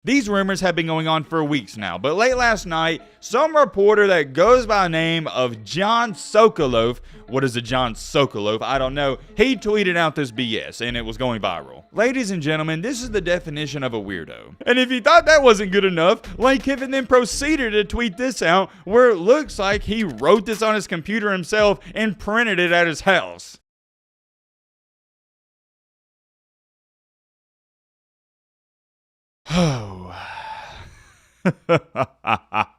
These rumors have been going on for weeks now, but late last night, some reporter that goes by the name of John Sokolov, what is a John Sokolov? I don't know, he tweeted out this BS and it was going viral. Ladies and gentlemen, this is the definition of a weirdo. And if you thought that wasn't good enough, Lane Kiffin then proceeded to tweet this out where it looks like he wrote this on his computer himself and printed it at his house. Oh.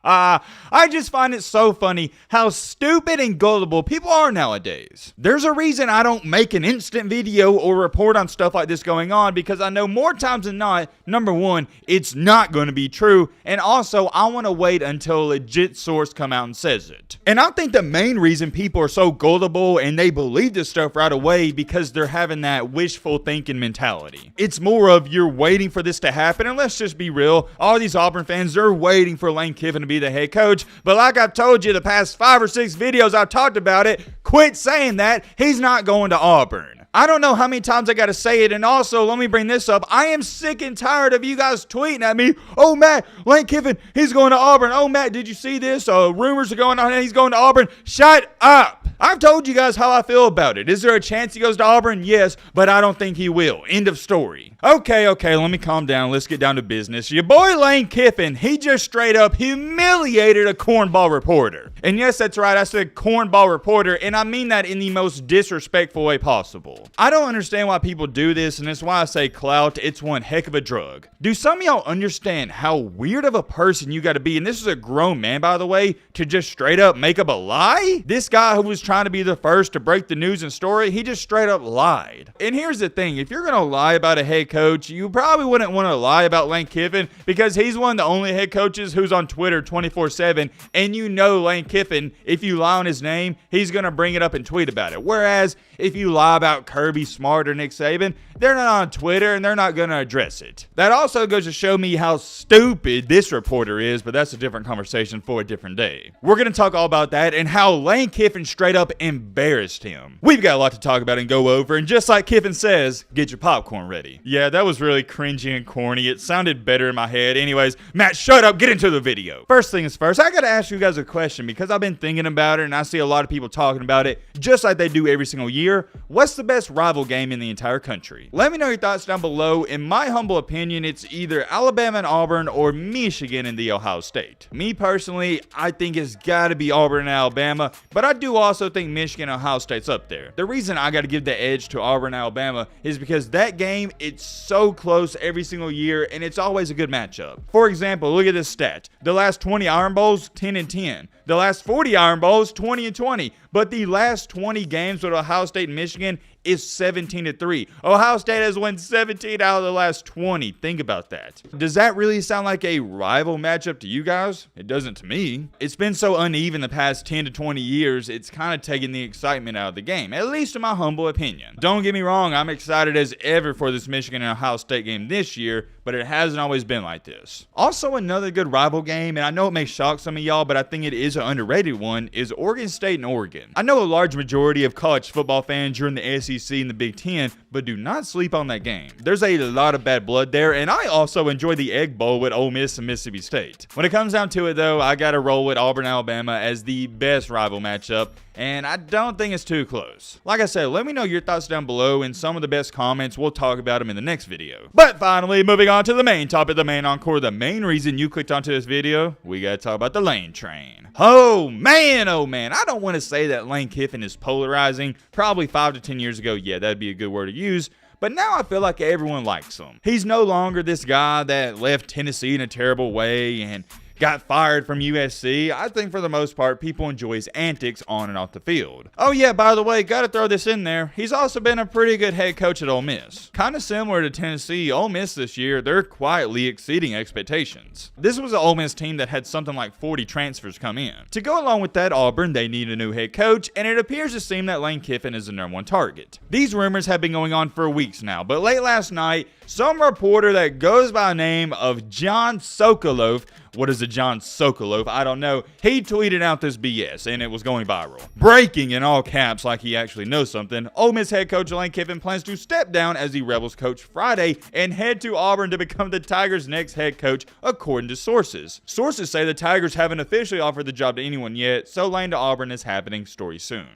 I just find it so funny how stupid and gullible people are nowadays. There's a reason I don't make an instant video or report on stuff like this going on, because I know more times than not, number one, it's not going to be true, and also I want to wait until a legit source come out and says it. And I think the main reason people are so gullible and they believe this stuff right away because they're having that wishful thinking mentality. It's more of you're waiting for this to happen, and let's just be real, all these Auburn fans, they're waiting for Lane Kiffin to be the head coach, but like I've told you the past 5 or 6 videos I've talked about it, quit saying that. He's not going to Auburn. I don't know how many times I gotta say it, and also, let me bring this up. I am sick and tired of you guys tweeting at me, oh Matt, Lane Kiffin, he's going to Auburn. Oh Matt, did you see this? Rumors are going on and he's going to Auburn. Shut up! I've told you guys how I feel about it. Is there a chance he goes to Auburn? Yes, but I don't think he will. End of story. Okay, let me calm down. Let's get down to business. Your boy Lane Kiffin, he just straight up humiliated a cornball reporter. And yes, that's right, I said cornball reporter, and I mean that in the most disrespectful way possible. I don't understand why people do this, and that's why I say clout, it's one heck of a drug. Do some of y'all understand how weird of a person you gotta be, and this is a grown man, by the way, to just straight up make up a lie? This guy who was trying to be the first to break the news and story, he just straight up lied. And here's the thing, if you're gonna lie about a head coach, you probably wouldn't want to lie about Lane Kiffin, because he's one of the only head coaches who's on Twitter 24/7, and you know Lane Kiffin, if you lie on his name, he's gonna bring it up and tweet about it. Whereas if you lie about Kirby Smart or Nick Saban, they're not on Twitter and they're not gonna address it. That also goes to show me how stupid this reporter is, but that's a different conversation for a different day. We're gonna talk all about that and how Lane Kiffin straight up embarrassed him. We've got a lot to talk about and go over, and just like Kiffin says, get your popcorn ready. Yeah, that was really cringy and corny. It sounded better in my head. Anyways, Matt, shut up, get into the video. First things first, I gotta ask you guys a question because I've been thinking about it and I see a lot of people talking about it just like they do every single year. What's the best rival game in the entire country? Let me know your thoughts down below. In my humble opinion, it's either Alabama and Auburn or Michigan and the Ohio State. Me personally, I think it's gotta be Auburn and Alabama, but I do also think Michigan and Ohio State's up there. The reason I gotta give the edge to Auburn and Alabama is because that game, it's so close every single year and it's always a good matchup. For example, look at this stat. The last 20 Iron Bowls, 10-10. The last 40 Iron Bowls, 20-20. But the last 20 games with Ohio State and Michigan is 17-3. Ohio State has won 17 out of the last 20. Think about that. Does that really sound like a rival matchup to you guys? It doesn't to me. It's been so uneven the past 10 to 20 years, it's kind of taking the excitement out of the game, at least in my humble opinion. Don't get me wrong, I'm excited as ever for this Michigan and Ohio State game this year, but it hasn't always been like this. Also, another good rival game, and I know it may shock some of y'all, but I think it is an underrated one, is Oregon State and Oregon. I know a large majority of college football fans are in the SEC and the Big Ten, but do not sleep on that game. There's a lot of bad blood there, and I also enjoy the Egg Bowl with Ole Miss and Mississippi State. When it comes down to it though, I gotta roll with Auburn Alabama as the best rival matchup, and I don't think it's too close. Like I said, let me know your thoughts down below, and some of the best comments, we'll talk about them in the next video. But finally, moving on to the main topic, the main encore, the main reason you clicked onto this video, we gotta talk about the Lane train. Oh man, I don't want to say that Lane Kiffin is polarizing. Probably 5 to 10 years ago, yeah, that'd be a good word to use. But now I feel like everyone likes him. He's no longer this guy that left Tennessee in a terrible way and got fired from USC. I think for the most part, people enjoy his antics on and off the field. Oh yeah, by the way, gotta throw this in there. He's also been a pretty good head coach at Ole Miss. Kind of similar to Tennessee, Ole Miss this year, they're quietly exceeding expectations. This was an Ole Miss team that had something like 40 transfers come in. To go along with that, Auburn, they need a new head coach, and it appears to seem that Lane Kiffin is the #1 target. These rumors have been going on for weeks now, but late last night, some reporter that goes by the name of John Sokoloff. What is a John Sokoloff? I don't know. He tweeted out this BS, and it was going viral. Breaking in all caps like he actually knows something. Ole Miss head coach Lane Kiffin plans to step down as the Rebels coach Friday and head to Auburn to become the Tigers' next head coach, according to sources. Sources say the Tigers haven't officially offered the job to anyone yet, so Lane to Auburn is happening story soon.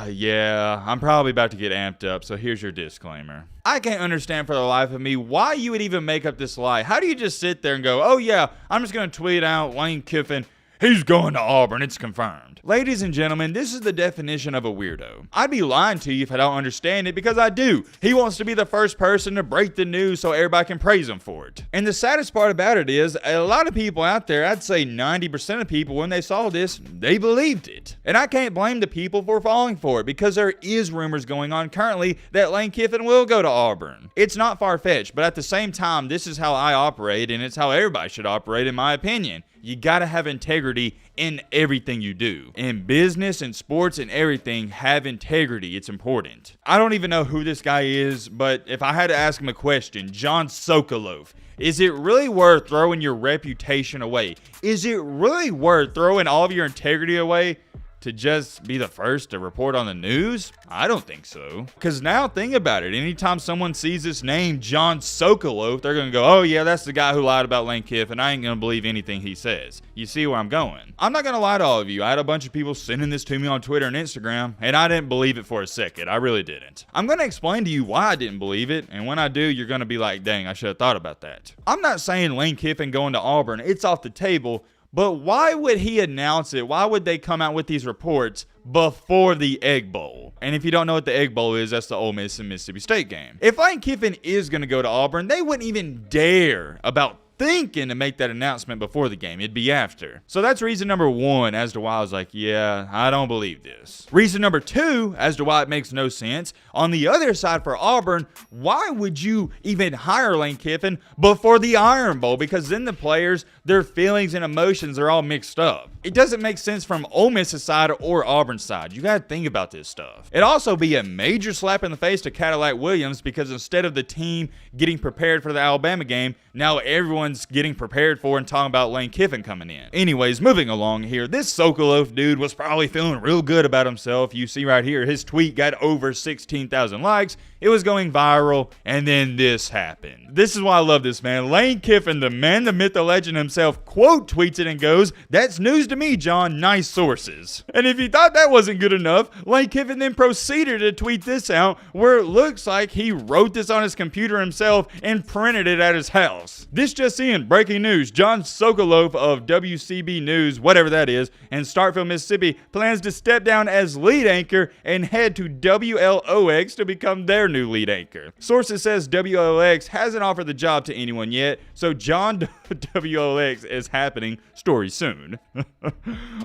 Yeah, I'm probably about to get amped up, so here's your disclaimer. I can't understand for the life of me why you would even make up this lie. How do you just sit there and go, oh yeah, I'm just going to tweet out Lane Kiffin, he's going to Auburn, it's confirmed. Ladies and gentlemen, this is the definition of a weirdo. I'd be lying to you if I don't understand it, because I do. He wants to be the first person to break the news so everybody can praise him for it. And the saddest part about it is, a lot of people out there, I'd say 90% of people, when they saw this, they believed it. And I can't blame the people for falling for it, because there is rumors going on currently that Lane Kiffin will go to Auburn. It's not far-fetched, but at the same time, this is how I operate, and it's how everybody should operate, in my opinion. You gotta have integrity in everything you do. In business and sports and everything, have integrity. It's important. I don't even know who this guy is, but if I had to ask him a question, John Sokoloff, is it really worth throwing your reputation away? Is it really worth throwing all of your integrity away to just be the first to report on the news? I don't think so. Because now think about it. Anytime someone sees this name, John Sokoloff, they're going to go, oh yeah, that's the guy who lied about Lane Kiffin. I ain't going to believe anything he says. You see where I'm going? I'm not going to lie to all of you. I had a bunch of people sending this to me on Twitter and Instagram, and I didn't believe it for a second. I really didn't. I'm going to explain to you why I didn't believe it, and when I do, you're going to be like, dang, I should have thought about that. I'm not saying Lane Kiffin going to Auburn, it's off the table. But why would he announce it? Why would they come out with these reports before the Egg Bowl? And if you don't know what the Egg Bowl is, that's the Ole Miss and Mississippi State game. If Lane Kiffin is going to go to Auburn, they wouldn't even dare about thinking to make that announcement before the game. It'd be after. So that's reason number one as to why I was like, yeah, I don't believe this. Reason number two as to why it makes no sense. On the other side for Auburn, why would you even hire Lane Kiffin before the Iron Bowl? Because then the players, their feelings and emotions are all mixed up. It doesn't make sense from Ole Miss's side or Auburn's side. You got to think about this stuff. It'd also be a major slap in the face to Cadillac Williams, because instead of the team getting prepared for the Alabama game, now everyone's getting prepared for and talking about Lane Kiffin coming in. Anyways, moving along here, this Sokoloff dude was probably feeling real good about himself. You see right here, his tweet got over 16,000 likes. It was going viral, and then this happened. This is why I love this man. Lane Kiffin, the man, the myth, the legend himself, quote tweets it and goes, "That's news to me, John. Nice sources." And if you thought that wasn't good enough, Lane Kiffin then proceeded to tweet this out, where it looks like he wrote this on his computer himself and printed it at his house. This just in, breaking news. John Sokoloff of WCB News, whatever that is, in Starkville, Mississippi, plans to step down as lead anchor and head to WLOX to become their new lead anchor. Sources says WLOX hasn't offered the job to anyone yet, so John WLOX is happening story soon.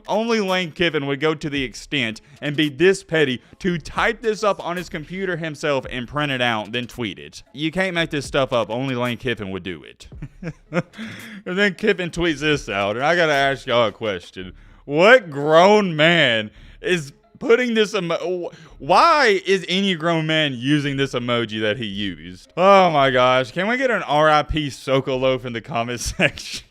Only Lane Kiffin would go to the extent and be this petty to type this up on his computer himself and print it out, then tweet it. You can't make this stuff up. Only Lane Kiffin would do it. And then Kiffin tweets this out, and I gotta ask y'all a question. What grown man is putting this why is any grown man using this emoji that he used? Oh my gosh, can we get an RIP Sokoloff in the comment section?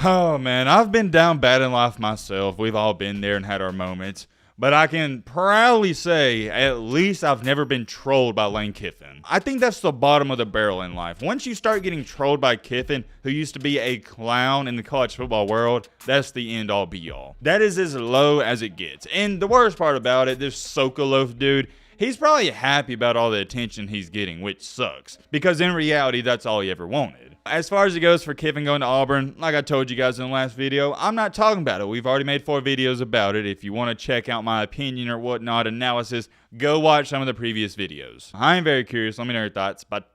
Oh man, I've been down bad in life myself. We've all been there and had our moments. But I can proudly say, at least I've never been trolled by Lane Kiffin. I think that's the bottom of the barrel in life. Once you start getting trolled by Kiffin, who used to be a clown in the college football world, that's the end all be all. That is as low as it gets. And the worst part about it, this Sokoloff dude, he's probably happy about all the attention he's getting, which sucks. Because in reality, that's all he ever wanted. As far as it goes for Kiffin going to Auburn, like I told you guys in the last video, I'm not talking about it. We've already made 4 videos about it. If you want to check out my opinion or whatnot, analysis, go watch some of the previous videos. I am very curious. Let me know your thoughts. But